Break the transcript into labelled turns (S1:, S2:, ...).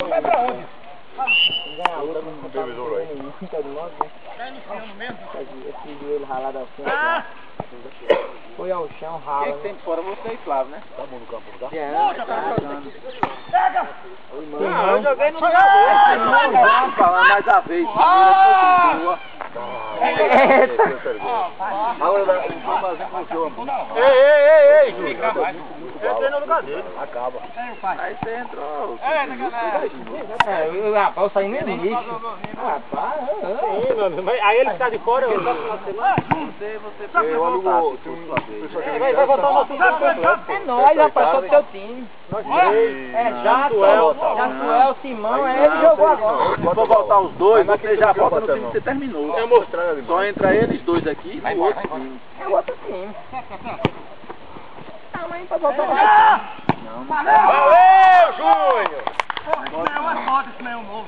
S1: Vai pra onde?
S2: Um bebedouro aí.
S3: Esse joelho ralado assim. Foi ao chão, rala.
S1: Quem que tem de fora? Você e Flávio, né?
S2: Tá bom no campo, não tá?
S1: Pega!
S3: Não, eu joguei no
S1: Vamos falar mais a vez. Boa.
S2: Agora vamos fazer com o seu amor.
S1: Ei, Júlio.
S2: Entra no lugar dele. Acaba.
S1: Aí você entrou.
S3: Rapaz, eu saí nem lixo. Rapaz,
S1: Aí ele tá de fora, eu só final de semana.
S2: Eu alugo.
S1: Vai voltar o nosso campo.
S3: é nóis, rapaz, só do seu time. Jatuel, Simão, ele jogou agora.
S1: Se for voltar os dois, você já volta no time que você terminou.
S2: É mostrando ali.
S1: Só entra eles dois aqui e o outro time.
S3: É outro time. Não, mas pra voltar mais.
S2: Valeu, Júnior!
S1: Porra, esse não é uma foto, esse não é um novo.